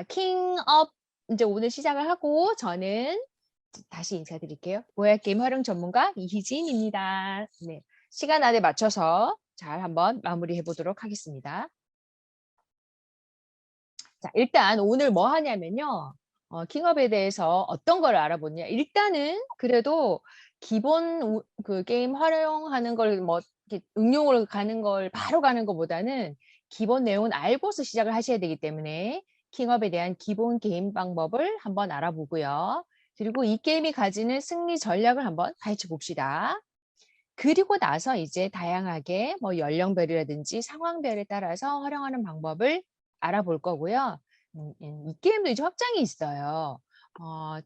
자, 킹업 이제 오늘 시작을 하고 저는 다시 인사드릴게요. 보약 게임 활용 전문가 이희진입니다. 네, 시간 안에 맞춰서 잘 한번 마무리해 보도록 하겠습니다. 자, 일단 오늘 뭐 하냐면요. 킹업에 대해서 어떤 걸 알아보냐. 일단은 그래도 기본 그 게임 활용하는 걸 뭐 응용을 가는 걸 바로 가는 것보다는 기본 내용은 알고서 시작을 하셔야 되기 때문에 킹업에 대한 기본 게임 방법을 한번 알아보고요. 그리고 이 게임이 가지는 승리 전략을 한번 파헤쳐 봅시다. 그리고 나서 이제 다양하게 뭐 연령별이라든지 상황별에 따라서 활용하는 방법을 알아볼 거고요. 이 게임도 이제 확장이 있어요. 어,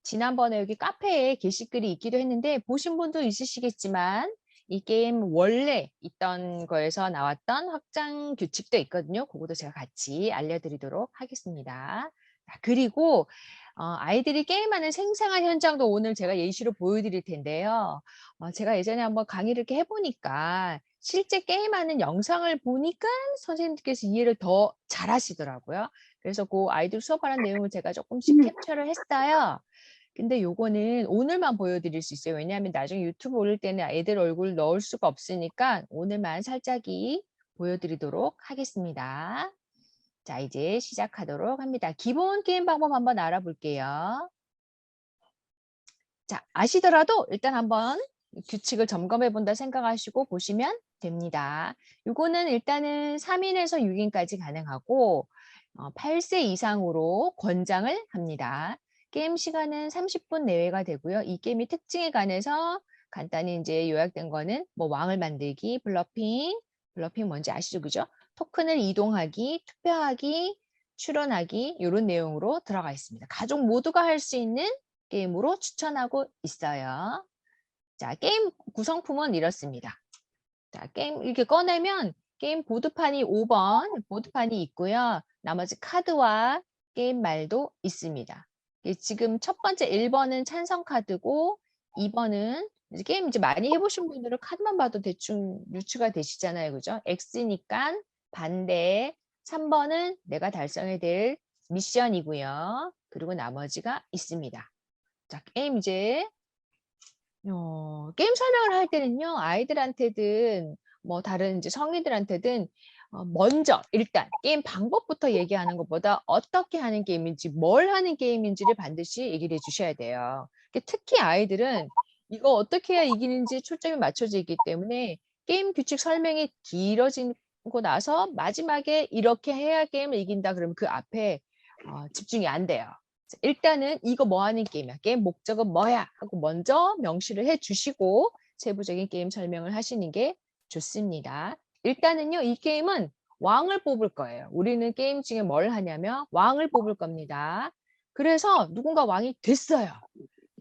지난번에 여기 카페에 게시글이 있기도 했는데 보신 분도 있으시겠지만 이 게임 원래 있던 거에서 나왔던 확장 규칙도 있거든요. 그것도 제가 같이 알려드리도록 하겠습니다. 자, 그리고 아이들이 게임하는 생생한 현장도 오늘 제가 예시로 보여드릴 텐데요. 제가 예전에 한번 강의를 이렇게 해보니까 실제 게임하는 영상을 보니까 선생님께서 이해를 더 잘하시더라고요. 그래서 그 아이들 수업하는 내용을 제가 조금씩 캡처를 했어요. 근데 요거는 오늘만 보여드릴 수 있어요. 왜냐하면 나중에 유튜브 올릴 때는 애들 얼굴 넣을 수가 없으니까 오늘만 살짝이 보여드리도록 하겠습니다. 자, 이제 시작하도록 합니다. 기본 게임 방법 한번 알아볼게요. 자, 아시더라도 일단 한번 규칙을 점검해 본다 생각하시고 보시면 됩니다. 요거는 일단은 3인에서 6인까지 가능하고 8세 이상으로 권장을 합니다. 게임 시간은 30분 내외가 되고요. 이 게임의 특징에 관해서 간단히 이제 요약된 거는 뭐 왕을 만들기, 블러핑 뭔지 아시죠? 그죠? 토큰을 이동하기, 투표하기, 추론하기 이런 내용으로 들어가 있습니다. 가족 모두가 할 수 있는 게임으로 추천하고 있어요. 자, 게임 구성품은 이렇습니다. 자, 게임 이렇게 꺼내면 게임 보드판이 5번 보드판이 있고요. 나머지 카드와 게임 말도 있습니다. 지금 첫 번째 1번은 찬성 카드고 2번은 이제 게임 이제 많이 해보신 분들은 카드만 봐도 대충 유추가 되시잖아요. 그죠? X니까 반대. 3번은 내가 달성해야 될 미션이고요. 그리고 나머지가 있습니다. 자, 게임 이제 게임 설명을 할 때는요, 아이들한테든 뭐 다른 이제 성인들한테든 먼저 일단 게임 방법부터 얘기하는 것보다 어떻게 하는 게임인지, 뭘 하는 게임인지를 반드시 얘기를 해주셔야 돼요. 특히 아이들은 이거 어떻게 해야 이기는지 초점이 맞춰져 있기 때문에 게임 규칙 설명이 길어지고 나서 마지막에 이렇게 해야 게임을 이긴다 그러면 그 앞에 집중이 안 돼요. 일단은 이거 뭐 하는 게임이야? 게임 목적은 뭐야? 하고 먼저 명시를 해 주시고 세부적인 게임 설명을 하시는 게 좋습니다. 일단은요, 이 게임은 왕을 뽑을 거예요. 우리는 게임 중에 뭘 하냐면 왕을 뽑을 겁니다. 그래서 누군가 왕이 됐어요.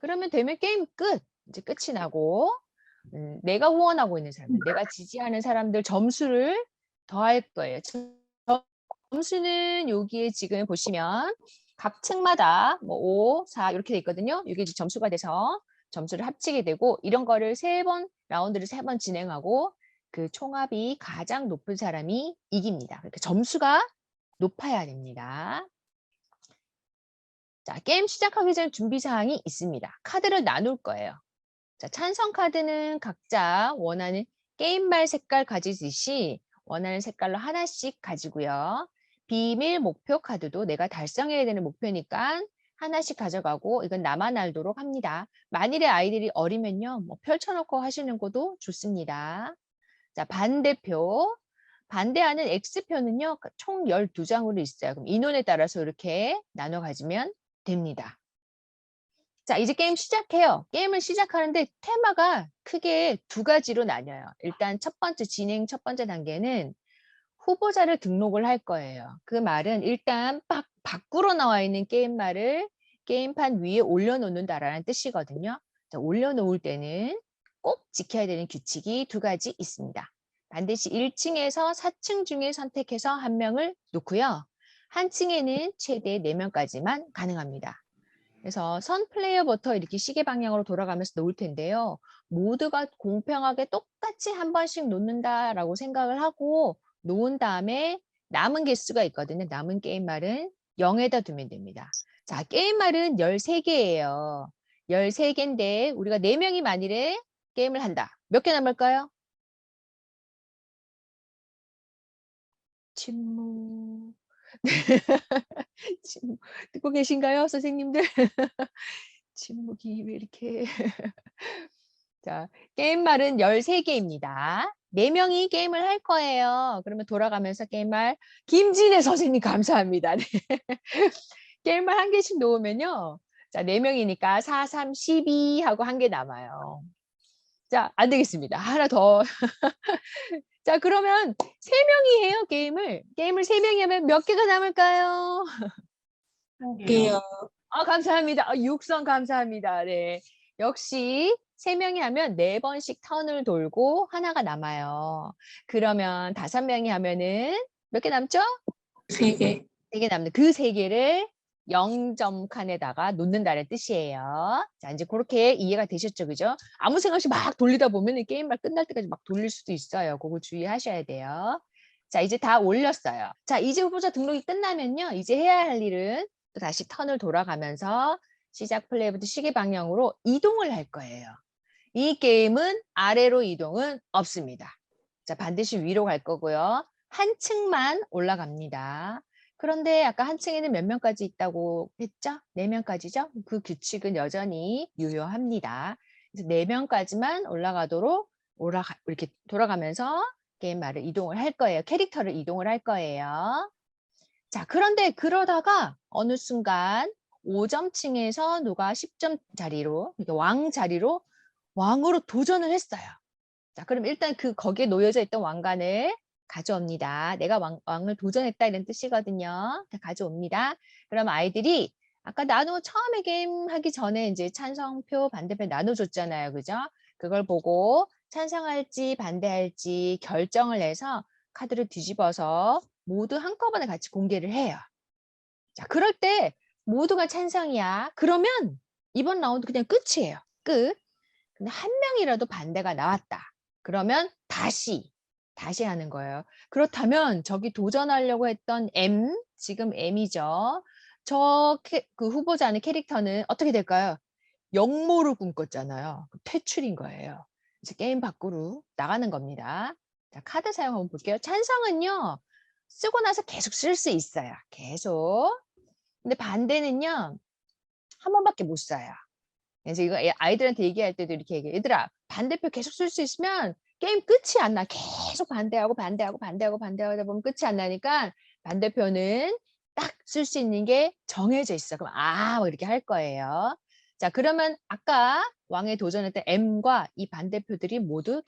그러면 되면 게임 끝. 이제 끝이 나고 내가 후원하고 있는 사람들, 내가 지지하는 사람들 점수를 더할 거예요. 점수는 여기에 지금 보시면 각 층마다 뭐 5, 4 이렇게 돼 있거든요. 이게 이제 점수가 돼서 점수를 합치게 되고 이런 거를 라운드를 3번 진행하고 그 총합이 가장 높은 사람이 이깁니다. 그러니까 점수가 높아야 됩니다. 자, 게임 시작하기 전 준비 사항이 있습니다. 카드를 나눌 거예요. 자, 찬성 카드는 각자 원하는 게임말 색깔 가지듯이 원하는 색깔로 하나씩 가지고요. 비밀 목표 카드도 내가 달성해야 되는 목표니까 하나씩 가져가고 이건 나만 알도록 합니다. 만일에 아이들이 어리면요. 뭐 펼쳐놓고 하시는 것도 좋습니다. 자, 반대표. 반대하는 X표는요. 총 12장으로 있어요. 그럼 인원에 따라서 이렇게 나눠 가지면 됩니다. 자, 이제 게임 시작해요. 게임을 시작하는데 테마가 크게 2가지로 나뉘어요. 일단 첫 번째 단계는 후보자를 등록을 할 거예요. 그 말은 일단 밖으로 나와 있는 게임말을 게임판 위에 올려놓는다라는 뜻이거든요. 자, 올려놓을 때는 꼭 지켜야 되는 규칙이 2가지 있습니다. 반드시 1층에서 4층 중에 선택해서 한 명을 놓고요. 한 층에는 최대 4명까지만 가능합니다. 그래서 선 플레이어부터 이렇게 시계 방향으로 돌아가면서 놓을 텐데요. 모두가 공평하게 똑같이 한 번씩 놓는다라고 생각을 하고 놓은 다음에 남은 개수가 있거든요. 남은 게임 말은 0에다 두면 됩니다. 자, 게임 말은 13개예요. 13개인데 우리가 4명이 만일에 게임을 한다. 몇 개 남을까요? 침묵. 침묵. 듣고 계신가요, 선생님들? 침묵이 왜 이렇게. 자, 게임 말은 13개입니다. 4명이 게임을 할 거예요. 그러면 돌아가면서 게임 말, 김진애 선생님 감사합니다. 네. 게임 말 한 개씩 놓으면요. 자, 4명이니까 4, 3, 12 하고 한 개 남아요. 자, 안 되겠습니다. 하나 더. 자, 그러면 3명이 해요, 게임을. 게임을 3명이 하면 몇 개가 남을까요? 한 개요. 아, 감사합니다. 아, 육성 감사합니다. 네. 역시 3명이 하면 4번씩 턴을 돌고 하나가 남아요. 그러면 5명이 하면은 몇 개 남죠? 3개. 3개 남는 그 3개를 0점 칸에다가 놓는다는 뜻이에요. 자, 이제 그렇게 이해가 되셨죠? 그죠? 아무 생각 없이 막 돌리다 보면 게임 막 끝날 때까지 막 돌릴 수도 있어요. 그거 주의하셔야 돼요. 자, 이제 다 올렸어요. 자, 이제 후보자 등록이 끝나면요. 이제 해야 할 일은 또 다시 턴을 돌아가면서 시작 플레이부터 시계 방향으로 이동을 할 거예요. 이 게임은 아래로 이동은 없습니다. 자, 반드시 위로 갈 거고요. 한 층만 올라갑니다. 그런데 아까 한 층에는 몇 명까지 있다고 했죠? 4명까지죠? 그 규칙은 여전히 유효합니다. 그래서 4명까지만 올라가도록 이렇게 돌아가면서 게임 말을 이동을 할 거예요. 캐릭터를 이동을 할 거예요. 자, 그런데 그러다가 어느 순간 5점층에서 누가 10점 자리로, 그러니까 왕 자리로 왕으로 도전을 했어요. 자, 그럼 일단 거기에 놓여져 있던 왕관을 가져옵니다. 내가 왕을 도전했다 이런 뜻이거든요. 가져옵니다. 그럼 아이들이 아까 처음에 게임 하기 전에 이제 찬성표, 반대표 나눠줬잖아요. 그죠? 그걸 보고 찬성할지 반대할지 결정을 해서 카드를 뒤집어서 모두 한꺼번에 같이 공개를 해요. 자, 그럴 때 모두가 찬성이야. 그러면 이번 라운드 그냥 끝이에요. 끝. 근데 한 명이라도 반대가 나왔다. 그러면 다시 하는 거예요. 그렇다면 저기 도전하려고 했던 M, 지금 M이죠. 그 후보자 의 캐릭터는 어떻게 될까요? 역모를 꿈꿨잖아요. 퇴출인 거예요. 이제 게임 밖으로 나가는 겁니다. 자, 카드 사용 한번 볼게요. 찬성은요, 쓰고 나서 계속 쓸 수 있어요. 계속. 근데 반대는요, 한 번밖에 못 써요. 그래서 이거 아이들한테 얘기할 때도 이렇게 얘기해. 얘들아, 반대표 계속 쓸 수 있으면 게임 끝이 안 나. 계속 반대하다 보면 끝이 안 나니까 반대표는 딱 쓸 수 있는 게 정해져 있어. 그럼 뭐 이렇게 할 거예요. 자, 그러면 아까 왕에 도전했던 M과 이 반대표들이 모두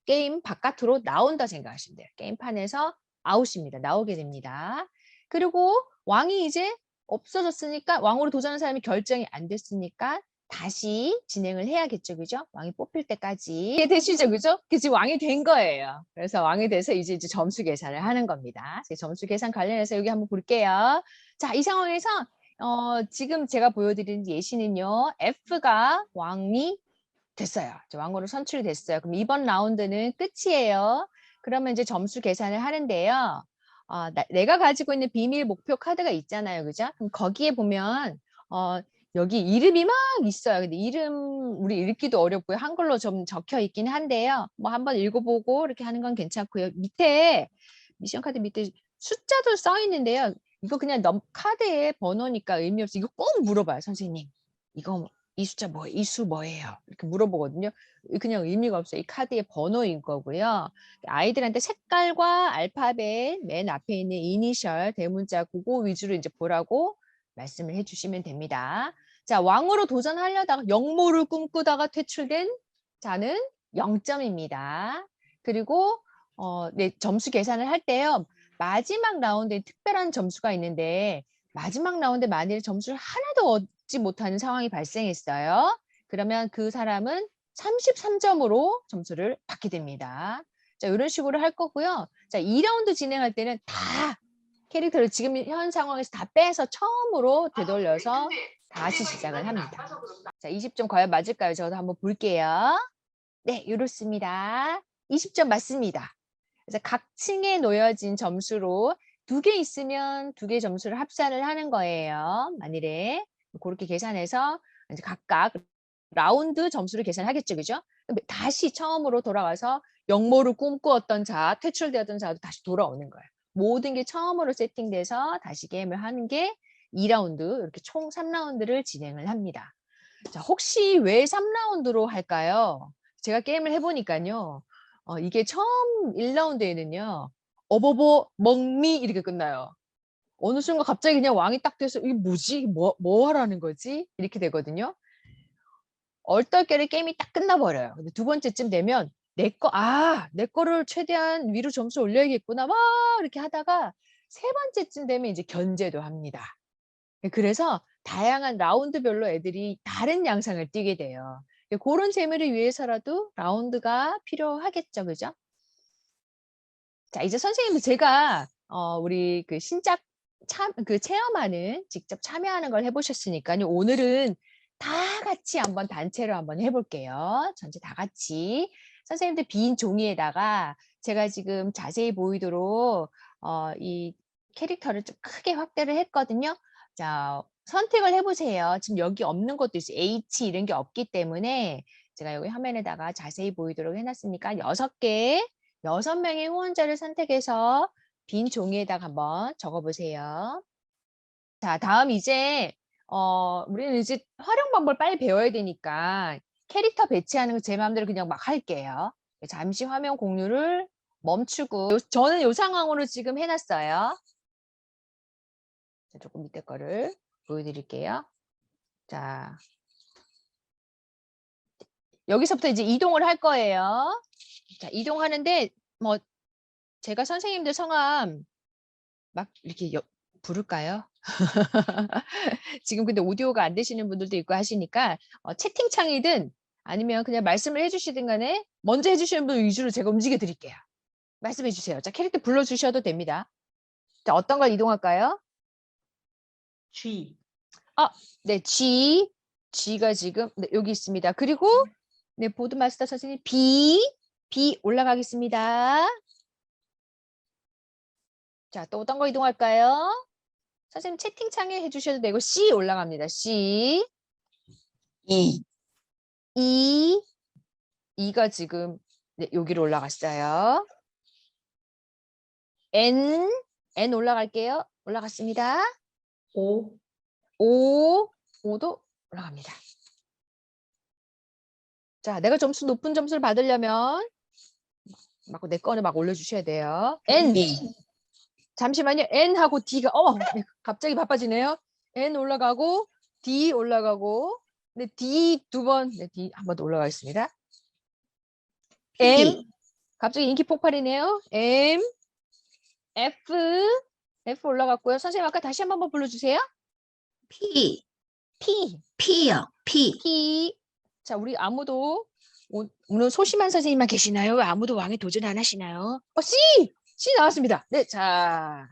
게임 바깥으로 나온다 생각하시면 돼요. 게임판에서 아웃입니다. 나오게 됩니다. 그리고 왕이 이제 없어졌으니까 왕으로 도전한 사람이 결정이 안 됐으니까 다시 진행을 해야겠죠. 그죠? 왕이 뽑힐 때까지. 이해되시죠? 그죠? 지금 왕이 된 거예요. 그래서 왕이 돼서 이제 점수 계산을 하는 겁니다. 점수 계산 관련해서 여기 한번 볼게요. 자, 이 상황에서 지금 제가 보여드린 예시는요. F가 왕이 됐어요. 왕으로 선출이 됐어요. 그럼 이번 라운드는 끝이에요. 그러면 이제 점수 계산을 하는데요. 내가 가지고 있는 비밀 목표 카드가 있잖아요. 그죠? 그럼 거기에 보면 여기 이름이 막 있어요. 근데 이름 우리 읽기도 어렵고요. 한글로 좀 적혀 있긴 한데요. 뭐 한번 읽어보고 이렇게 하는 건 괜찮고요. 밑에 미션 카드 밑에 숫자도 써 있는데요. 이거 그냥 카드의 번호니까 의미 없어. 이거 꼭 물어봐요, 선생님. 이 숫자 뭐예요? 이 수 뭐예요? 이렇게 물어보거든요. 그냥 의미가 없어요. 이 카드의 번호인 거고요. 아이들한테 색깔과 알파벳 맨 앞에 있는 이니셜 대문자 그거 위주로 이제 보라고 말씀을 해주시면 됩니다. 자, 왕으로 도전하려다가 역모를 꿈꾸다가 퇴출된 자는 0점입니다. 그리고 네, 점수 계산을 할 때요. 마지막 라운드에 특별한 점수가 있는데 마지막 라운드에 만일 점수를 하나도 얻지 못하는 상황이 발생했어요. 그러면 그 사람은 33점으로 점수를 받게 됩니다. 자, 이런 식으로 할 거고요. 자, 2라운드 진행할 때는 다 캐릭터를 지금 현 상황에서 다 빼서 처음으로 되돌려서 다시 시작을 합니다. 자, 20점 과연 맞을까요? 저도 한번 볼게요. 네, 이렇습니다. 20점 맞습니다. 그래서 각 층에 놓여진 점수로 두 개 있으면 두 개 점수를 합산을 하는 거예요. 만일에 그렇게 계산해서 이제 각각 라운드 점수를 계산하겠죠, 그죠? 다시 처음으로 돌아가서 역모를 꿈꾸었던 자, 퇴출되었던 자도 다시 돌아오는 거예요. 모든 게 처음으로 세팅돼서 다시 게임을 하는 게 2라운드, 이렇게 총 3라운드를 진행을 합니다. 자, 혹시 왜 3라운드로 할까요? 제가 게임을 해보니까요. 이게 처음 1라운드에는요. 어버버 먹미 이렇게 끝나요. 어느 순간 갑자기 그냥 왕이 딱 돼서 이게 뭐지? 뭐 하라는 거지? 이렇게 되거든요. 얼떨결에 게임이 딱 끝나버려요. 근데 두 번째쯤 되면 내 거를 최대한 위로 점수 올려야겠구나. 막 이렇게 하다가 세 번째쯤 되면 이제 견제도 합니다. 그래서 다양한 라운드별로 애들이 다른 양상을 띠게 돼요. 그런 재미를 위해서라도 라운드가 필요하겠죠. 그죠? 자, 이제 선생님도 제가 우리 그 신작 체험하는 직접 참여하는 걸 해보셨으니까요. 오늘은 다 같이 한번 단체로 한번 해볼게요. 전체 다 같이 선생님들 빈 종이에다가 제가 지금 자세히 보이도록 이 캐릭터를 좀 크게 확대를 했거든요. 자, 선택을 해보세요. 지금 여기 없는 것도 있어요. H 이런 게 없기 때문에 제가 여기 화면에다가 자세히 보이도록 해놨으니까 6개 6명의 후원자를 선택해서 빈 종이에다가 한번 적어보세요. 자, 다음 이제 우리는 이제 활용 방법을 빨리 배워야 되니까 캐릭터 배치하는 거 제 마음대로 그냥 막 할게요. 잠시 화면 공유를 멈추고 저는 이 상황으로 지금 해놨어요. 자, 조금 밑에 거를 보여드릴게요. 자, 여기서부터 이제 이동을 할 거예요. 자, 이동하는데 뭐 제가 선생님들 성함 막 이렇게 부를까요? 지금 근데 오디오가 안 되시는 분들도 있고 하시니까 채팅창이든 아니면 그냥 말씀을 해주시든 간에 먼저 해주시는 분 위주로 제가 움직여 드릴게요. 말씀해 주세요. 자, 캐릭터 불러주셔도 됩니다. 자, 어떤 걸 이동할까요? G. 네, G가 지금 네, 여기 있습니다. 그리고 네, 보드마스터 선생님 B 올라가겠습니다. 자, 또 어떤 거 이동할까요? 선생님 채팅창에 해주셔도 되고 C 올라갑니다. C E. E가 지금 네, 여기로 올라갔어요. N 올라갈게요. 올라갔습니다. O. O도 올라갑니다. 자, 내가 높은 점수를 받으려면 막 내 거는 막 올려주셔야 돼요. N D. 잠시만요. N하고 D가 네, 갑자기 바빠지네요. N 올라가고 D 올라가고 네, D 두 번, 네, D 한 번 더 올라가겠습니다. M P. 갑자기 인기 폭발이네요. M F 올라갔고요. 선생님 아까 다시 한 번 불러주세요. P. P P요. P. P 자, 우리 아무도 오늘 소심한 선생님만 계시나요? 왜 아무도 왕에 도전 안 하시나요? C 나왔습니다. 네, 자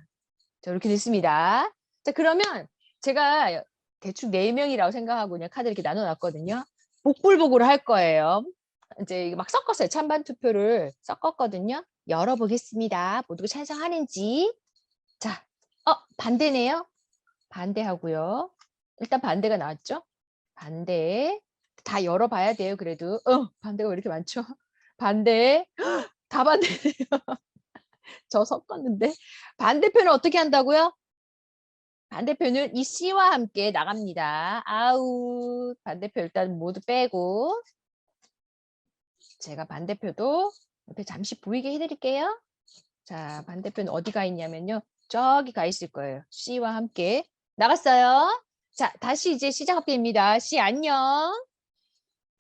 이렇게 됐습니다. 자, 그러면 제가 대충 4명이라고 생각하고 그냥 카드 이렇게 나눠놨거든요. 복불복으로 할 거예요. 이제 막 섞었어요. 찬반 투표를 섞었거든요. 열어보겠습니다. 모두가 찬성하는지. 자, 반대네요. 반대하고요. 일단 반대가 나왔죠? 반대. 다 열어봐야 돼요. 그래도. 반대가 왜 이렇게 많죠? 반대. 다 반대네요. 저 섞었는데. 반대표는 어떻게 한다고요? 반대표는 이 C와 함께 나갑니다. 아웃. 반대표 일단 모두 빼고. 제가 반대표도 옆에 잠시 보이게 해드릴게요. 자, 반대표는 어디 가 있냐면요. 저기 가 있을 거예요. C와 함께. 나갔어요. 자, 다시 이제 시작됩니다. C 안녕.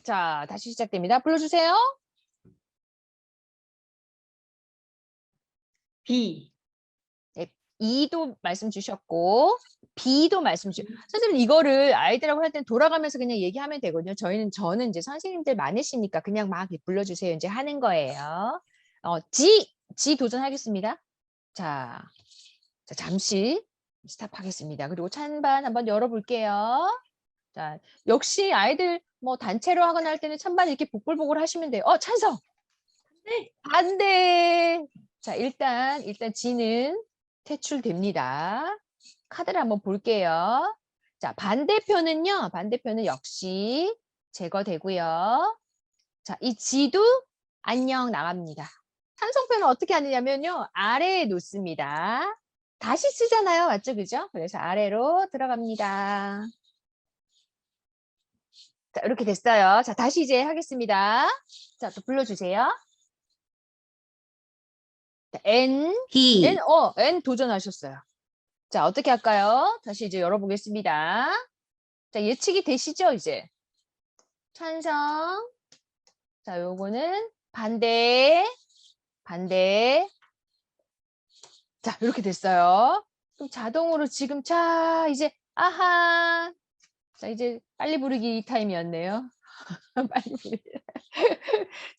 자, 다시 시작됩니다. 불러주세요. B. 네, E도 말씀 주셨고 B도 말씀 주셨고 선생님 이거를 아이들하고 할 때는 돌아가면서 그냥 얘기하면 되거든요. 저는 이제 선생님들 많으시니까 그냥 막 불러주세요. 이제 하는 거예요. G 도전하겠습니다. 자, 잠시 스탑하겠습니다. 그리고 찬반 한번 열어볼게요. 자, 역시 아이들 뭐 단체로 하거나 할 때는 찬반 이렇게 복불복을 하시면 돼요. 찬성. 네. 반대. 자, 일단 G는 퇴출됩니다. 카드를 한번 볼게요. 자, 반대편은요. 반대편은 역시 제거되고요. 자, 이 지도 안녕 나갑니다. 찬성표는 어떻게 하느냐면요. 아래에 놓습니다. 다시 쓰잖아요. 맞죠? 그죠? 그래서 아래로 들어갑니다. 자, 이렇게 됐어요. 자, 다시 이제 하겠습니다. 자, 또 불러주세요. 자, B, N 도전하셨어요. 자, 어떻게 할까요? 다시 이제 열어보겠습니다. 자, 예측이 되시죠, 이제? 찬성. 자, 요거는 반대, 반대. 자, 이렇게 됐어요. 그럼 자동으로 지금, 자, 이제, 아하. 자, 이제 빨리 부르기 타임이었네요. 빨리 부르기.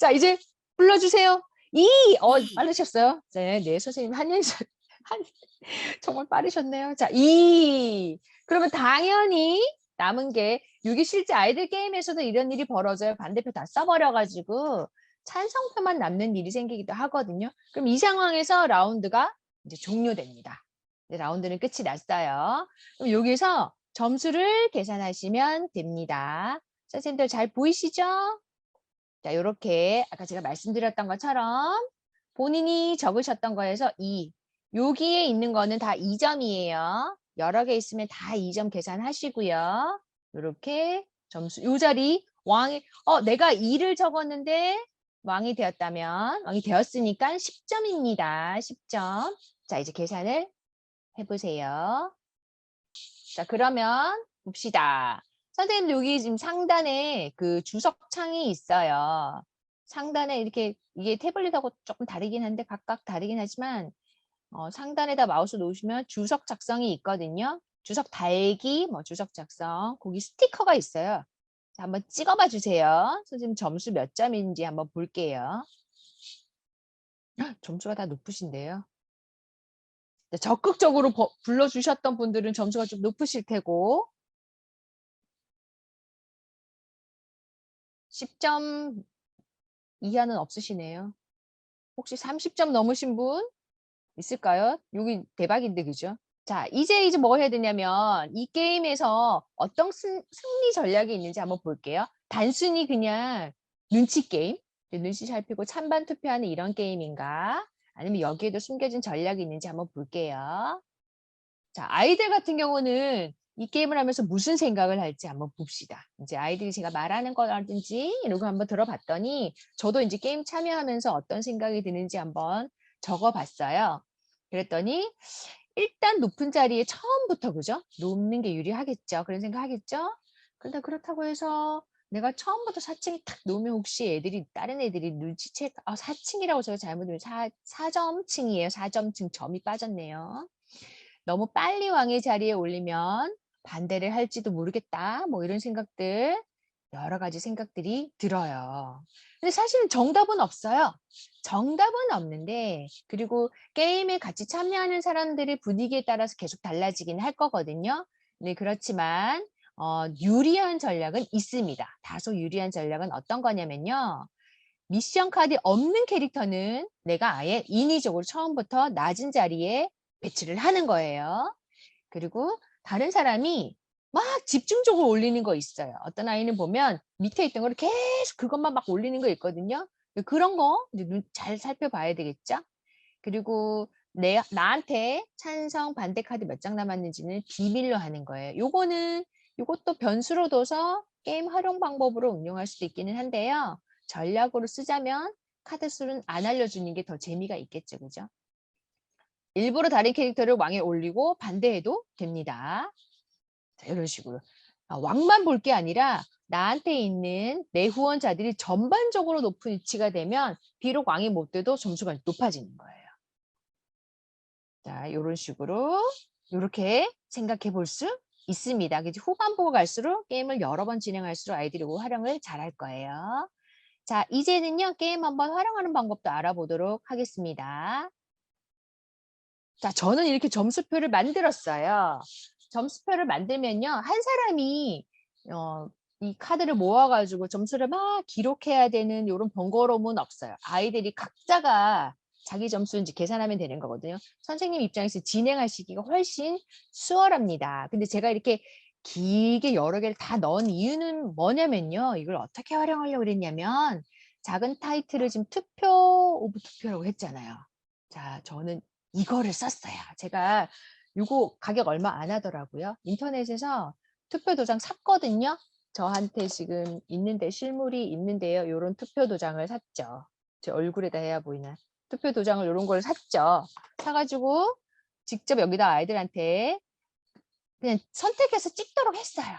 자, 이제 불러주세요. E, 빠르셨어요. 네, 선생님, 한, 정말 빠르셨네요. 자, 그러면 당연히 남은 게, 이게 실제 아이들 게임에서도 이런 일이 벌어져요. 반대표 다 써버려가지고 찬성표만 남는 일이 생기기도 하거든요. 그럼 이 상황에서 라운드가 이제 종료됩니다. 이제 라운드는 끝이 났어요. 그럼 여기서 점수를 계산하시면 됩니다. 선생님들 잘 보이시죠? 자, 요렇게 아까 제가 말씀드렸던 것처럼 본인이 적으셨던 거에서 2. 여기에 있는 거는 다 2점이에요. 여러 개 있으면 다 2점 계산하시고요. 요렇게 점수, 요 자리 내가 2를 적었는데 왕이 되었으니까 10점입니다. 10점. 자, 이제 계산을 해보세요. 자, 그러면 봅시다. 선생님 여기 지금 상단에 그 주석창이 있어요. 상단에 이렇게 이게 태블릿하고 조금 다르긴 한데 각각 다르긴 하지만 상단에다 마우스 놓으시면 주석 작성이 있거든요. 주석 달기, 뭐 주석 작성, 거기 스티커가 있어요. 자, 한번 찍어봐 주세요. 선생님 점수 몇 점인지 한번 볼게요. 점수가 다 높으신데요. 적극적으로 불러주셨던 분들은 점수가 좀 높으실 테고 10점 이하는 없으시네요. 혹시 30점 넘으신 분 있을까요? 여기 대박인데, 그죠? 자, 이제 뭐 해야 되냐면 이 게임에서 어떤 승리 전략이 있는지 한번 볼게요. 단순히 그냥 눈치 게임, 눈치 살피고 찬반 투표하는 이런 게임인가? 아니면 여기에도 숨겨진 전략이 있는지 한번 볼게요. 자, 아이들 같은 경우는 이 게임을 하면서 무슨 생각을 할지 한번 봅시다. 이제 아이들이 제가 말하는 거라든지 이런 거 한번 들어봤더니 저도 이제 게임 참여하면서 어떤 생각이 드는지 한번 적어봤어요. 그랬더니 일단 높은 자리에 처음부터 그죠? 놓는 게 유리하겠죠. 그런 생각 하겠죠? 근데 그렇다고 해서 내가 처음부터 4층에 탁 놓으면 혹시 다른 애들이 눈치챌, 4층이라고 제가 잘못 들으면 4점층이에요. 4점층 점이 빠졌네요. 너무 빨리 왕의 자리에 올리면 반대를 할지도 모르겠다. 뭐 이런 생각들, 여러 가지 생각들이 들어요. 근데 사실은 정답은 없어요. 정답은 없는데, 그리고 게임에 같이 참여하는 사람들의 분위기에 따라서 계속 달라지긴 할 거거든요. 네, 그렇지만, 유리한 전략은 있습니다. 다소 유리한 전략은 어떤 거냐면요. 미션 카드 없는 캐릭터는 내가 아예 인위적으로 처음부터 낮은 자리에 배치를 하는 거예요. 그리고 다른 사람이 막 집중적으로 올리는 거 있어요. 어떤 아이는 보면 밑에 있던 걸 계속 그것만 막 올리는 거 있거든요. 그런 거 잘 살펴봐야 되겠죠. 그리고 나한테 찬성 반대 카드 몇 장 남았는지는 비밀로 하는 거예요. 요것도 변수로 둬서 게임 활용 방법으로 응용할 수도 있기는 한데요. 전략으로 쓰자면 카드 수는 안 알려주는 게 더 재미가 있겠죠. 그죠? 일부러 다른 캐릭터를 왕에 올리고 반대해도 됩니다. 자, 이런 식으로. 왕만 볼 게 아니라 나한테 있는 내 후원자들이 전반적으로 높은 위치가 되면 비록 왕이 못 돼도 점수가 높아지는 거예요. 자, 이런 식으로 이렇게 생각해 볼 수 있습니다. 후반부가 갈수록 게임을 여러 번 진행할수록 아이들이 활용을 잘할 거예요. 자, 이제는요, 게임 한번 활용하는 방법도 알아보도록 하겠습니다. 자, 저는 이렇게 점수표를 만들었어요. 점수표를 만들면요, 한 사람이 이 카드를 모아가지고 점수를 막 기록해야 되는 이런 번거로움은 없어요. 아이들이 각자가 자기 점수 이제 계산하면 되는 거거든요. 선생님 입장에서 진행하시기가 훨씬 수월합니다. 근데 제가 이렇게 길게 여러 개를 다 넣은 이유는 뭐냐면요. 이걸 어떻게 활용하려고 그랬냐면 작은 타이틀을 지금 투표 오브 투표라고 했잖아요. 자, 저는 이거를 썼어요. 제가 요거 가격 얼마 안 하더라고요. 인터넷에서 투표 도장 샀거든요. 저한테 지금 있는데 실물이 있는데요. 요런 투표 도장을 샀죠. 제 얼굴에다 해야 보이나. 투표 도장을 요런 걸 샀죠. 사가지고 직접 여기다 아이들한테 그냥 선택해서 찍도록 했어요.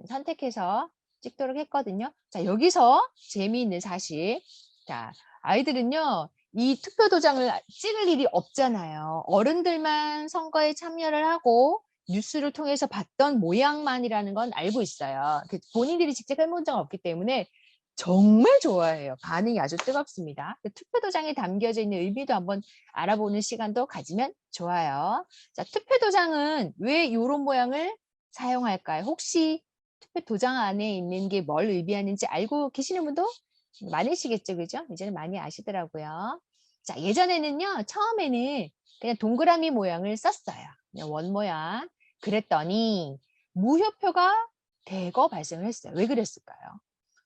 선택해서 찍도록 했거든요. 자, 여기서 재미있는 사실. 자, 아이들은요, 이 투표 도장을 찍을 일이 없잖아요. 어른들만 선거에 참여를 하고 뉴스를 통해서 봤던 모양만이라는 건 알고 있어요. 본인들이 직접 해본 적 없기 때문에 정말 좋아해요. 반응이 아주 뜨겁습니다. 투표 도장에 담겨져 있는 의미도 한번 알아보는 시간도 가지면 좋아요. 자, 투표 도장은 왜 이런 모양을 사용할까요? 혹시 투표 도장 안에 있는 게 뭘 의미하는지 알고 계시는 분도 많으시겠죠, 그죠? 이제는 많이 아시더라고요. 자, 예전에는요, 처음에는 그냥 동그라미 모양을 썼어요. 그냥 원 모양. 그랬더니 무효표가 대거 발생을 했어요. 왜 그랬을까요?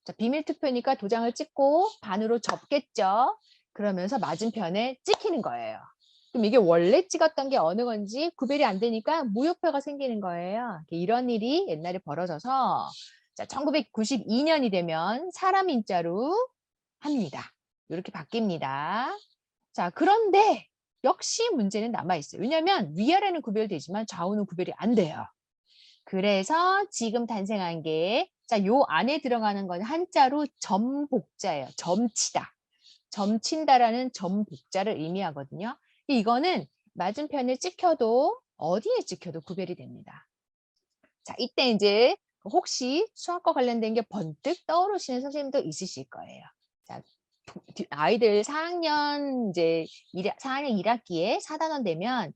자, 비밀 투표니까 도장을 찍고 반으로 접겠죠. 그러면서 맞은편에 찍히는 거예요. 그럼 이게 원래 찍었던 게 어느 건지 구별이 안 되니까 무효표가 생기는 거예요. 이런 일이 옛날에 벌어져서 자, 1992년이 되면 사람 인자로 합니다. 이렇게 바뀝니다. 자, 그런데 역시 문제는 남아있어요. 왜냐하면 위아래는 구별되지만 좌우는 구별이 안 돼요. 그래서 지금 탄생한 게, 자, 요 안에 들어가는 건 한자로 점복자예요. 점치다. 점친다라는 점복자를 의미하거든요. 이거는 맞은편에 찍혀도 어디에 찍혀도 구별이 됩니다. 자, 이때 이제 혹시 수학과 관련된 게 번뜩 떠오르시는 선생님도 있으실 거예요. 자, 아이들 4학년 이제 4학년 1학기에 4단원 되면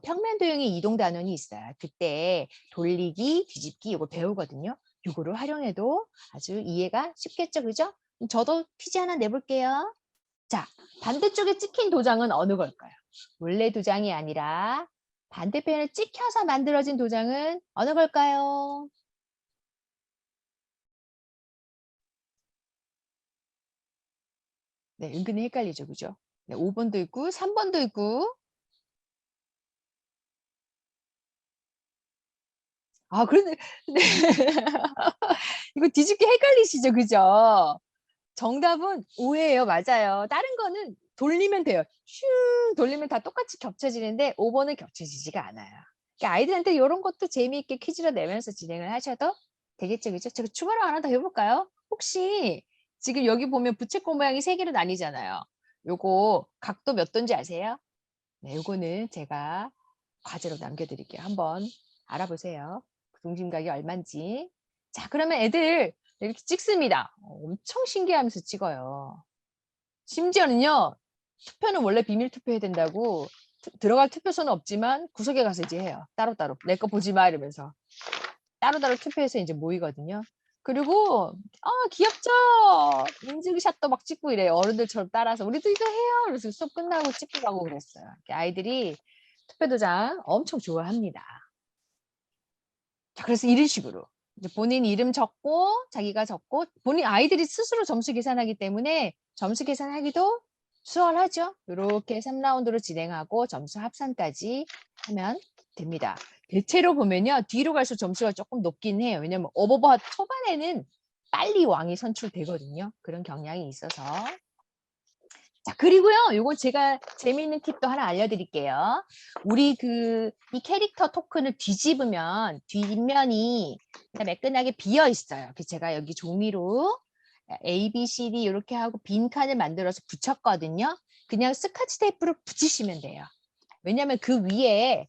평면 도형의 이동 단원이 있어요. 그때 돌리기, 뒤집기 이거 배우거든요. 이거를 활용해도 아주 이해가 쉽겠죠, 그죠? 저도 퀴즈 하나 내볼게요. 자, 반대쪽에 찍힌 도장은 어느 걸까요? 원래 도장이 아니라 반대편을 찍혀서 만들어진 도장은 어느 걸까요? 네, 은근히 헷갈리죠, 그죠? 네, 5번도 있고 3번도 있고. 아, 그런데 네. 이거 뒤집기 헷갈리시죠, 그죠? 정답은 5예요. 맞아요. 다른 거는 돌리면 돼요. 슝 돌리면 다 똑같이 겹쳐지는데 5번은 겹쳐지지가 않아요. 그러니까 아이들한테 이런 것도 재미있게 퀴즈로 내면서 진행을 하셔도 되겠죠, 그죠? 제가 추가로 하나 더 해볼까요? 혹시 지금 여기 보면 부채꼴 모양이 3개로 나뉘잖아요. 요거 각도 몇 도인지 아세요? 네, 요거는 제가 과제로 남겨드릴게요. 한번 알아보세요. 중심각이 얼마인지. 자, 그러면 애들 이렇게 찍습니다. 엄청 신기하면서 찍어요. 심지어는요, 투표는 원래 비밀 투표해야 된다고 들어갈 투표소는 없지만 구석에 가서 이제 해요. 따로따로. 내 거 보지 마 이러면서. 따로따로 투표해서 이제 모이거든요. 그리고 귀엽죠? 인증샷도 막 찍고 이래요. 어른들처럼 따라서 우리도 이거 해요. 그래서 수업 끝나고 찍고 가고 그랬어요. 아이들이 투표도장 엄청 좋아합니다. 자, 그래서 이런 식으로 이제 본인 이름 적고 자기가 적고 본인 아이들이 스스로 점수 계산하기 때문에 점수 계산하기도 수월하죠. 이렇게 3라운드로 진행하고 점수 합산까지 하면 됩니다. 대체로 보면요. 뒤로 갈수록 점수가 조금 높긴 해요. 왜냐면 오버버 초반에는 빨리 왕이 선출되거든요. 그런 경향이 있어서. 자, 그리고요. 요거 제가 재미있는 팁도 하나 알려드릴게요. 우리 이 캐릭터 토큰을 뒤집으면 뒷면이 매끈하게 비어 있어요. 그래서 제가 여기 종이로 A, B, C, D 이렇게 하고 빈 칸을 만들어서 붙였거든요. 그냥 스카치 테이프로 붙이시면 돼요. 왜냐하면 그 위에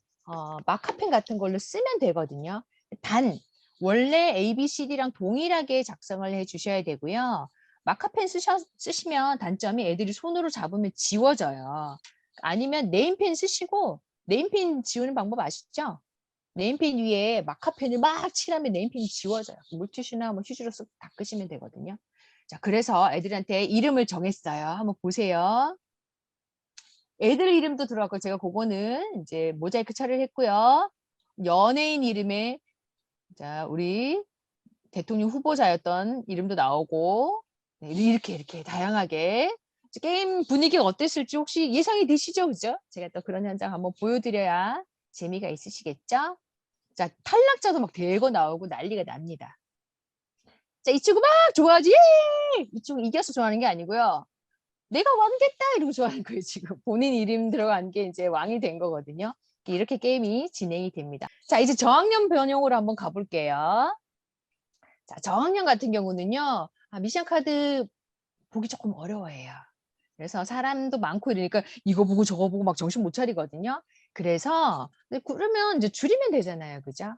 마카펜 같은 걸로 쓰면 되거든요. 단 원래 A, B, C, D랑 동일하게 작성을 해 주셔야 되고요. 마카펜 쓰시면 단점이 애들이 손으로 잡으면 지워져요. 아니면 네임펜 쓰시고 네임펜 지우는 방법 아시죠? 네임펜 위에 마카펜을 막 칠하면 네임펜이 지워져요. 물티슈나 뭐 휴지로 쓱 닦으시면 되거든요. 자, 그래서 애들한테 이름을 정했어요. 한번 보세요. 애들 이름도 들어갔고 제가 그거는 이제 모자이크 처리를 했고요. 연예인 이름에 자, 우리 대통령 후보자였던 이름도 나오고 네, 이렇게 다양하게 게임 분위기가 어땠을지 혹시 예상이 되시죠? 그죠? 제가 또 그런 현장 한번 보여드려야 재미가 있으시겠죠? 자, 탈락자도 막 대거 나오고 난리가 납니다. 자, 이 친구 막 좋아하지? 예! 이 친구 이겨서 좋아하는 게 아니고요. 내가 왕 됐다 이러고 좋아하는 거예요, 지금. 본인 이름 들어간 게 이제 왕이 된 거거든요. 이렇게 게임이 진행이 됩니다. 자, 이제 저학년 변형으로 한번 가볼게요. 자, 저학년 같은 경우는요. 미션 카드 보기 조금 어려워해요. 그래서 사람도 많고 이러니까 이거 보고 저거 보고 막 정신 못 차리거든요. 그래서 그러면 이제 줄이면 되잖아요. 그죠?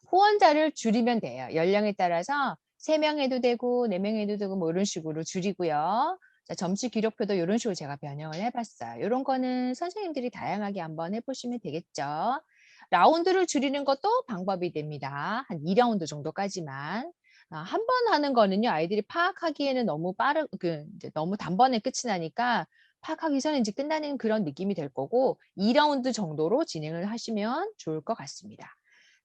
후원자를 줄이면 돼요. 연령에 따라서 3명 해도 되고 4명 해도 되고 뭐 이런 식으로 줄이고요. 자, 점수 기록표도 이런 식으로 제가 변형을 해봤어요. 이런 거는 선생님들이 다양하게 한번 해보시면 되겠죠. 라운드를 줄이는 것도 방법이 됩니다. 한 2라운드 정도까지만. 한 번 하는 거는요, 아이들이 파악하기에는 너무 이제 너무 단번에 끝이 나니까 파악하기 전에 이제 끝나는 그런 느낌이 될 거고, 2라운드 정도로 진행을 하시면 좋을 것 같습니다.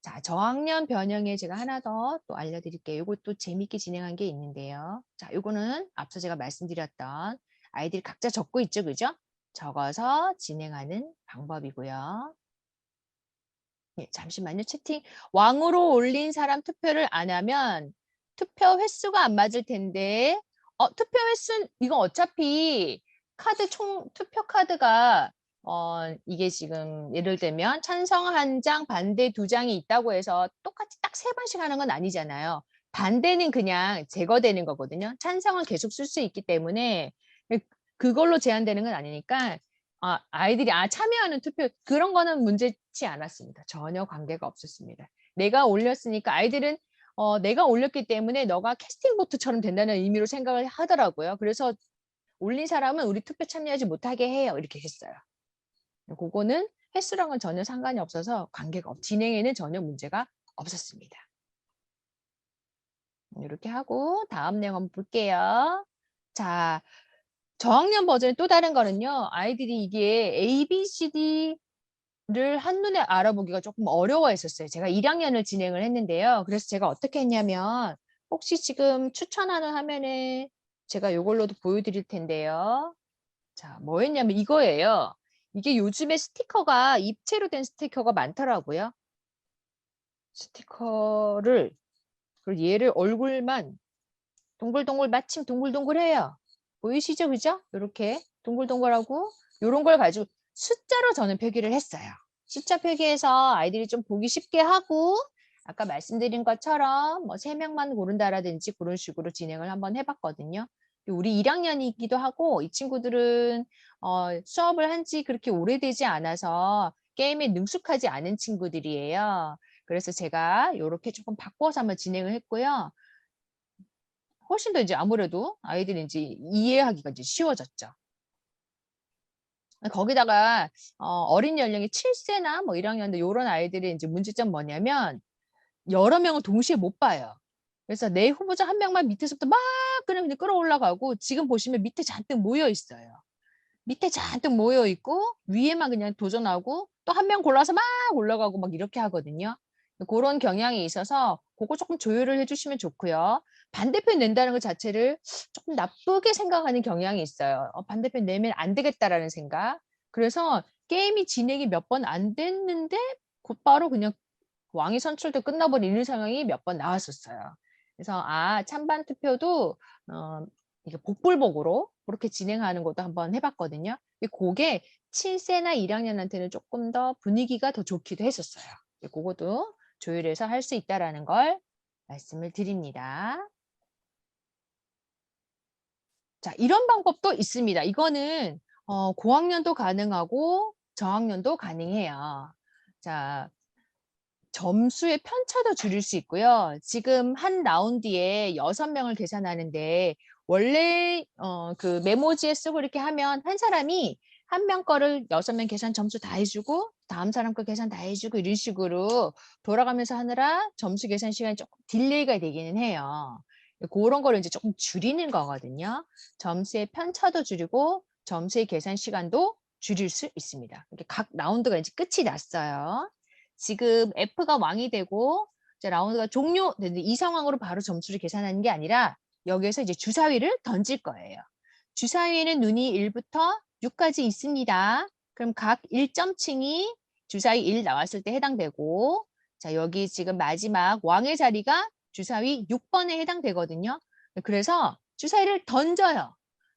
자, 저학년 변형에 제가 하나 더 또 알려드릴게요. 이것도 재밌게 진행한 게 있는데요. 자, 이거는 앞서 제가 말씀드렸던 아이들이 각자 적고 있죠, 그죠? 적어서 진행하는 방법이고요. 예, 잠시만요. 채팅. 왕으로 올린 사람 투표를 안 하면 투표 횟수가 안 맞을 텐데. 투표 횟수, 이건 어차피 투표 카드가, 이게 지금 예를 들면 찬성 1장, 반대 2장이 있다고 해서 똑같이 딱 3번씩 하는 건 아니잖아요. 반대는 그냥 제거되는 거거든요. 찬성은 계속 쓸 수 있기 때문에 그걸로 제한되는 건 아니니까 아이들이 참여하는 투표 그런 거는 문제치 않았습니다. 전혀 관계가 없었습니다. 내가 올렸으니까 아이들은 내가 올렸기 때문에 너가 캐스팅 보트처럼 된다는 의미로 생각을 하더라고요. 그래서 올린 사람은 우리 투표 참여하지 못하게 해요. 이렇게 했어요. 그거는 횟수랑은 전혀 상관이 없어서 진행에는 전혀 문제가 없었습니다. 이렇게 하고 다음 내용 한번 볼게요. 자, 저학년 버전의 또 다른 거는요. 아이들이 이게 A, B, C, D를 한눈에 알아보기가 조금 어려워했었어요. 제가 1학년을 진행을 했는데요. 그래서 제가 어떻게 했냐면 혹시 지금 추천하는 화면에 제가 이걸로도 보여드릴 텐데요. 자, 뭐 했냐면 이거예요. 이게 요즘에 스티커가 입체로 된 스티커가 많더라고요. 스티커를 그리고 얘를 얼굴만 동글동글 마침 동글동글해요. 보이시죠? 그죠? 이렇게 동글동글하고 이런 걸 가지고 숫자로 저는 표기를 했어요. 숫자 표기해서 아이들이 좀 보기 쉽게 하고 아까 말씀드린 것처럼 뭐 3명만 고른다라든지 그런 식으로 진행을 한번 해봤거든요. 우리 1학년이기도 하고 이 친구들은 수업을 한 지 그렇게 오래되지 않아서 게임에 능숙하지 않은 친구들이에요. 그래서 제가 이렇게 조금 바꿔서 한번 진행을 했고요. 훨씬 더 이제 아무래도 아이들이 이제 이해하기가 이제 쉬워졌죠. 거기다가 어린 연령이 7세나 뭐 1학년대 이런 아이들의 이제 문제점 뭐냐면 여러 명을 동시에 못 봐요. 그래서 내 후보자 한 명만 밑에서부터 막 그냥 끌어올라가고 지금 보시면 밑에 잔뜩 모여 있어요. 밑에 잔뜩 모여 있고 위에만 그냥 도전하고 또 한 명 골라서 막 올라가고 막 이렇게 하거든요. 그런 경향이 있어서 그거 조금 조율을 해주시면 좋고요. 반대편 낸다는 것 자체를 조금 나쁘게 생각하는 경향이 있어요. 반대편 내면 안 되겠다라는 생각. 그래서 게임이 진행이 몇 번 안 됐는데 곧바로 그냥 왕이 선출돼 끝나버리는 상황이 몇 번 나왔었어요. 그래서 찬반 투표도 이게 복불복으로 그렇게 진행하는 것도 한번 해봤거든요. 그게 7세나 1학년한테는 조금 더 분위기가 더 좋기도 했었어요. 그것도 조율해서 할 수 있다라는 걸 말씀을 드립니다. 자, 이런 방법도 있습니다. 이거는 고학년도 가능하고 저학년도 가능해요. 자, 점수의 편차도 줄일 수 있고요. 지금 한 라운드에 6명을 계산하는데 원래 그 메모지에 쓰고 이렇게 하면 한 사람이 한 명 거를 6명 계산 점수 다 해주고 다음 사람 거 계산 다 해주고 이런 식으로 돌아가면서 하느라 점수 계산 시간이 조금 딜레이가 되기는 해요. 그런 거를 이제 조금 줄이는 거거든요. 점수의 편차도 줄이고 점수의 계산 시간도 줄일 수 있습니다. 이렇게 각 라운드가 이제 끝이 났어요. 지금 F가 왕이 되고 이제 라운드가 종료됐는데 이 상황으로 바로 점수를 계산하는 게 아니라 여기에서 이제 주사위를 던질 거예요. 주사위에는 눈이 1부터 6까지 있습니다. 그럼 각 1점층이 주사위 1 나왔을 때 해당되고 자 여기 지금 마지막 왕의 자리가 주사위 6번에 해당되거든요. 그래서 주사위를 던져요.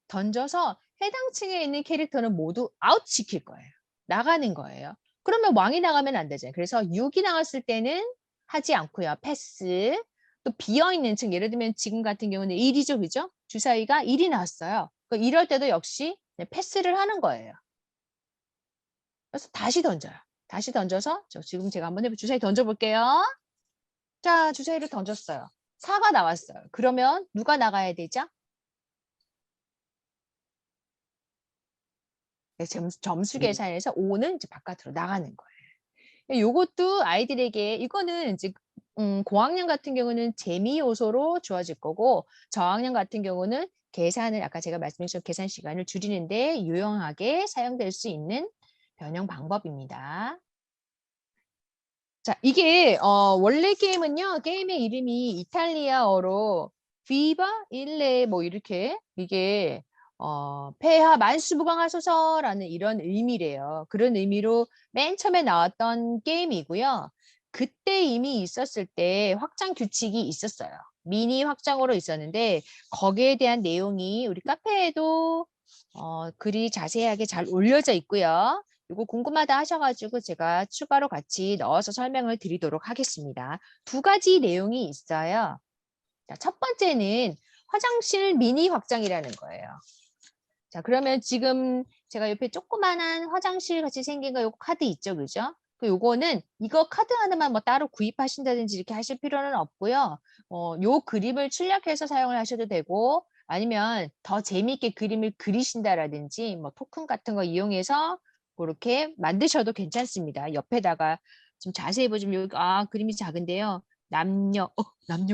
던져서 해당 층에 있는 캐릭터는 모두 아웃시킬 거예요. 나가는 거예요. 그러면 왕이 나가면 안 되잖아요. 그래서 6이 나왔을 때는 하지 않고요. 패스. 또 비어있는 층, 예를 들면 지금 같은 경우는 1이죠. 그죠? 주사위가 1이 나왔어요. 이럴 때도 역시 패스를 하는 거예요. 그래서 다시 던져요. 다시 던져서 지금 제가 한번 해볼 주사위 던져볼게요. 자, 주사위를 던졌어요. 4가 나왔어요. 그러면 누가 나가야 되죠? 네, 점수 계산해서 5는 이제 바깥으로 나가는 거예요. 요것도 아이들에게 이거는 이제 고학년 같은 경우는 재미 요소로 주어질 거고 저학년 같은 경우는 계산을 아까 제가 말씀드린 계산 시간을 줄이는데 유용하게 사용될 수 있는 변형 방법입니다. 자, 이게 원래 게임은요. 게임의 이름이 이탈리아어로 비바 일레 뭐 이렇게 이게 폐하 만수무강하소서라는 이런 의미래요. 그런 의미로 맨 처음에 나왔던 게임이고요. 그때 이미 있었을 때 확장 규칙이 있었어요. 미니 확장으로 있었는데 거기에 대한 내용이 우리 카페에도 글이 자세하게 잘 올려져 있고요. 이거 궁금하다 하셔가지고 제가 추가로 같이 넣어서 설명을 드리도록 하겠습니다. 두 가지 내용이 있어요. 자, 첫 번째는 화장실 미니 확장이라는 거예요. 자, 그러면 지금 제가 옆에 조그만한 화장실 같이 생긴 거 요거 카드 있죠, 그죠? 요거는 이거 카드 하나만 뭐 따로 구입하신다든지 이렇게 하실 필요는 없고요. 요 그림을 출력해서 사용을 하셔도 되고 아니면 더 재미있게 그림을 그리신다라든지 뭐 토큰 같은 거 이용해서 그렇게 만드셔도 괜찮습니다. 옆에다가 좀 자세히 보시면 여기 그림이 작은데요. 남녀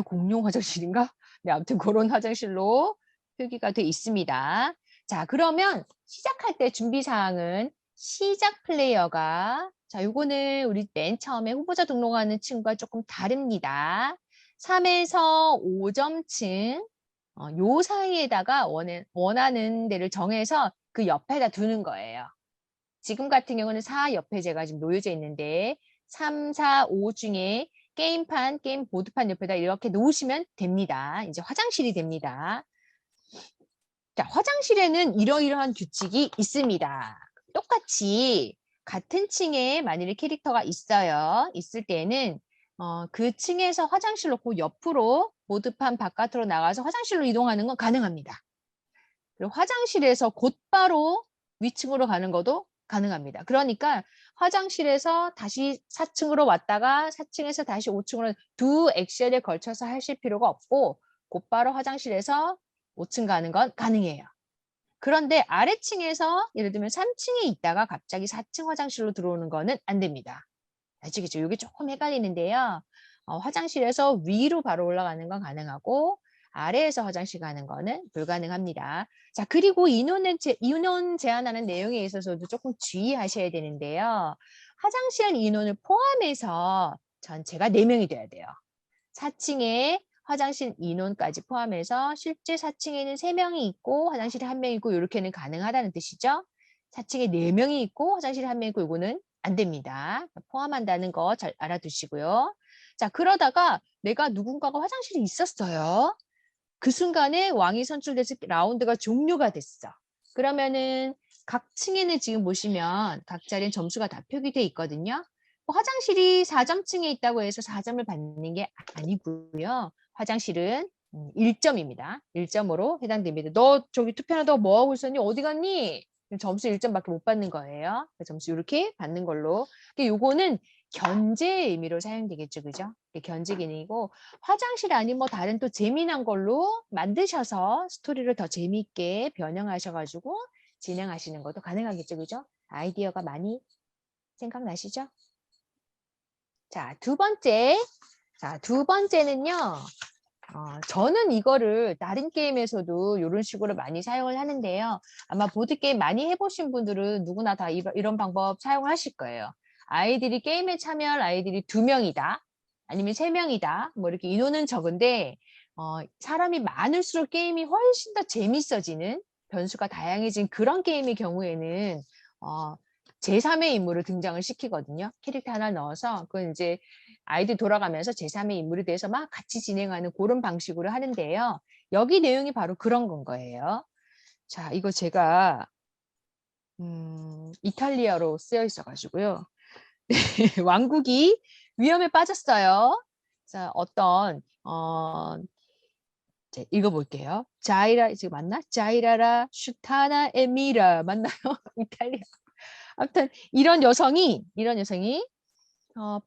공용 화장실인가? 네, 아무튼 그런 화장실로 표기가 돼 있습니다. 자, 그러면 시작할 때 준비사항은 시작 플레이어가 자, 요거는 우리 맨 처음에 후보자 등록하는 층과 조금 다릅니다. 3에서 5점층 요 사이에다가 원하는 데를 정해서 그 옆에다 두는 거예요. 지금 같은 경우는 4 옆에 제가 지금 놓여져 있는데 3, 4, 5 중에 게임판, 게임 보드판 옆에다 이렇게 놓으시면 됩니다. 이제 화장실이 됩니다. 자, 화장실에는 이러이러한 규칙이 있습니다. 똑같이 같은 층에 만일에 캐릭터가 있어요. 있을 때는 그 층에서 화장실 놓고 옆으로 보드판 바깥으로 나가서 화장실로 이동하는 건 가능합니다. 그리고 화장실에서 곧바로 위층으로 가는 것도 가능합니다. 그러니까 화장실에서 다시 4층으로 왔다가 4층에서 다시 5층으로 두 액션에 걸쳐서 하실 필요가 없고 곧바로 화장실에서 5층 가는 건 가능해요. 그런데 아래층에서 예를 들면 3층에 있다가 갑자기 4층 화장실로 들어오는 거는 안 됩니다. 아시겠죠? 이게 조금 헷갈리는데요. 화장실에서 위로 바로 올라가는 건 가능하고 아래에서 화장실 가는 거는 불가능합니다. 자, 그리고 인원 제한하는 내용에 있어서도 조금 주의하셔야 되는데요. 화장실 인원을 포함해서 전체가 4명이 돼야 돼요. 4층에 화장실 인원까지 포함해서 실제 4층에는 3명이 있고 화장실에 1명 있고 이렇게는 가능하다는 뜻이죠. 4층에 4명이 있고 화장실에 1명 있고 이거는 안 됩니다. 포함한다는 거 잘 알아두시고요. 자, 그러다가 내가 누군가가 화장실에 있었어요. 그 순간에 왕이 선출돼서 라운드가 종료가 됐어. 그러면은 각 층에는 지금 보시면 각 자리엔 점수가 다 표기돼 있거든요. 화장실이 4점층에 있다고 해서 4점을 받는 게 아니고요. 화장실은 1점입니다. 1점으로 해당됩니다. 너 저기 투표하다 뭐 하고 있었니? 어디 갔니? 점수 1점밖에 못 받는 거예요. 점수 이렇게 받는 걸로. 요거는 견제의 의미로 사용되겠죠. 그죠? 견제 기능이고 화장실 아닌 뭐 다른 또 재미난 걸로 만드셔서 스토리를 더 재미있게 변형하셔가지고 진행하시는 것도 가능하겠죠. 그죠? 아이디어가 많이 생각나시죠? 자, 두 번째. 자, 두 번째는요. 저는 이거를 다른 게임에서도 이런 식으로 많이 사용을 하는데요. 아마 보드게임 많이 해보신 분들은 누구나 다 이런 방법 사용하실 거예요. 아이들이 게임에 참여할 아이들이 2명이다. 아니면 3명이다. 뭐 이렇게 인원은 적은데 사람이 많을수록 게임이 훨씬 더 재밌어지는 변수가 다양해진 그런 게임의 경우에는 제3의 인물을 등장을 시키거든요. 캐릭터 하나 넣어서 그건 이제 아이들 돌아가면서 제3의 인물에 대해서 막 같이 진행하는 그런 방식으로 하는데요. 여기 내용이 바로 그런 건 거예요. 자, 이거 제가 이탈리아로 쓰여 있어가지고요. 왕국이 위험에 빠졌어요. 자, 자, 읽어볼게요. 자이라, 지금 맞나? 자이라라 슈타나 에미라 맞나요? 이탈리아. 아무튼 이런 여성이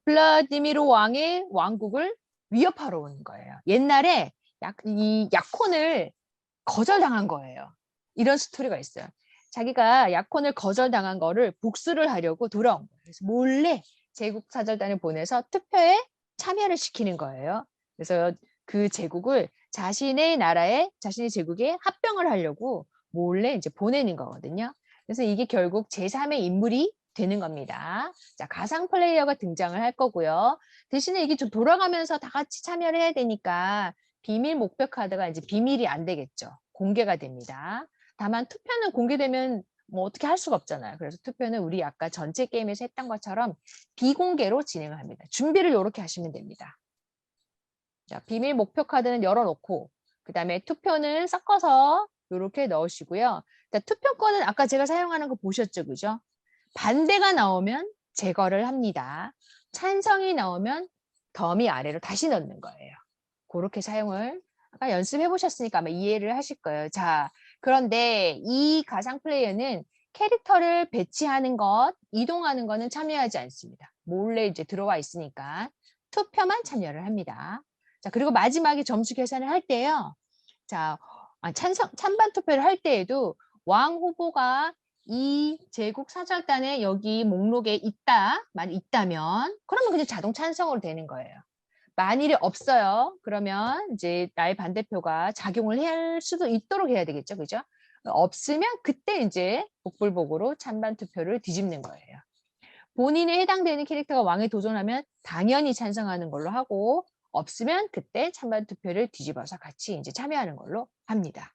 블라디미르 왕의 왕국을 위협하러 오는 거예요. 옛날에 이 약혼을 거절당한 거예요. 이런 스토리가 있어요. 자기가 약혼을 거절당한 거를 복수를 하려고 돌아온 거예요. 그래서 몰래 제국사절단을 보내서 투표에 참여를 시키는 거예요. 그래서 그 제국을 자신의 제국에 합병을 하려고 몰래 이제 보내는 거거든요. 그래서 이게 결국 제3의 인물이 되는 겁니다. 자, 가상 플레이어가 등장을 할 거고요. 대신에 이게 좀 돌아가면서 다 같이 참여를 해야 되니까 비밀 목표 카드가 이제 비밀이 안 되겠죠. 공개가 됩니다. 다만 투표는 공개되면 뭐 어떻게 할 수가 없잖아요. 그래서 투표는 우리 아까 전체 게임에서 했던 것처럼 비공개로 진행을 합니다. 준비를 이렇게 하시면 됩니다. 자, 비밀 목표 카드는 열어놓고 그 다음에 투표는 섞어서 이렇게 넣으시고요. 자, 투표권은 아까 제가 사용하는 거 보셨죠? 그죠? 반대가 나오면 제거를 합니다. 찬성이 나오면 더미 아래로 다시 넣는 거예요. 그렇게 사용을 아까 연습해 보셨으니까 아마 이해를 하실 거예요. 자, 그런데 이 가상 플레이어는 캐릭터를 배치하는 것, 이동하는 거는 참여하지 않습니다. 몰래 이제 들어와 있으니까 투표만 참여를 합니다. 자, 그리고 마지막에 점수 계산을 할 때요. 자, 찬반 투표를 할 때에도 왕 후보가 이 제국 사절단에 여기 목록에 만약 있다면 그러면 그냥 자동 찬성으로 되는 거예요. 만일에 없어요. 그러면 이제 나의 반대표가 작용을 할 수도 있도록 해야 되겠죠. 그죠? 없으면 그때 이제 복불복으로 찬반 투표를 뒤집는 거예요. 본인에 해당되는 캐릭터가 왕에 도전하면 당연히 찬성하는 걸로 하고 없으면 그때 찬반 투표를 뒤집어서 같이 이제 참여하는 걸로 합니다.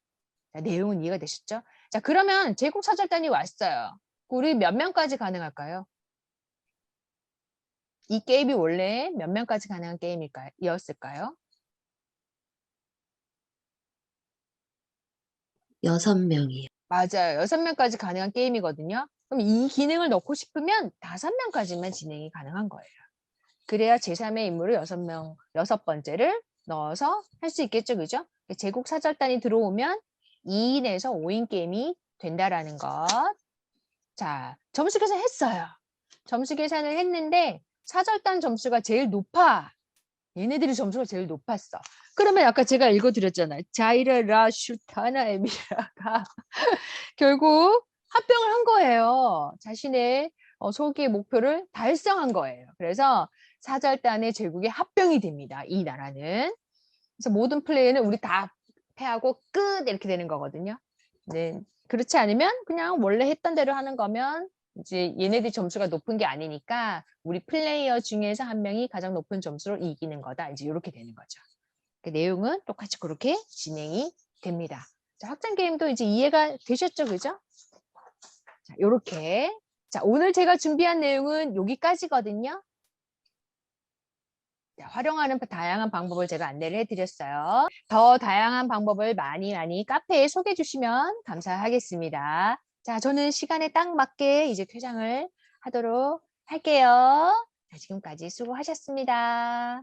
자, 내용은 이해가 되셨죠? 자, 그러면 제국 사절단이 왔어요. 우리 몇 명까지 가능할까요? 이 게임이 원래 몇 명까지 가능한 게임이었을까요? 6명이요. 맞아요. 6명까지 가능한 게임이거든요. 그럼 이 기능을 넣고 싶으면 5명까지만 진행이 가능한 거예요. 그래야 제3의 인물을 6 번째를 넣어서 할 수 있겠죠. 그죠? 제국 사절단이 들어오면 2인에서 5인 게임이 된다라는 것. 자, 점수 계산했어요. 점수 계산을 했는데 사절단 점수가 제일 높아. 얘네들이 점수가 제일 높았어. 그러면 아까 제가 읽어드렸잖아요. 자이라라 슈타나 에미라가 결국 합병을 한 거예요. 자신의 소기의 목표를 달성한 거예요. 그래서 사절단의 제국에 합병이 됩니다. 이 나라는. 그래서 모든 플레이는 우리 다 패하고 끝 이렇게 되는 거거든요. 네. 그렇지 않으면 그냥 원래 했던 대로 하는 거면 이제 얘네들 점수가 높은 게 아니니까 우리 플레이어 중에서 한 명이 가장 높은 점수로 이기는 거다. 이제 이렇게 되는 거죠. 그 내용은 똑같이 그렇게 진행이 됩니다. 자, 확장 게임도 이제 이해가 되셨죠? 그죠? 자, 요렇게. 자, 오늘 제가 준비한 내용은 여기까지거든요. 자, 활용하는 다양한 방법을 제가 안내를 해드렸어요. 더 다양한 방법을 많이 카페에 소개해 주시면 감사하겠습니다. 자, 저는 시간에 딱 맞게 이제 퇴장을 하도록 할게요. 자, 지금까지 수고하셨습니다.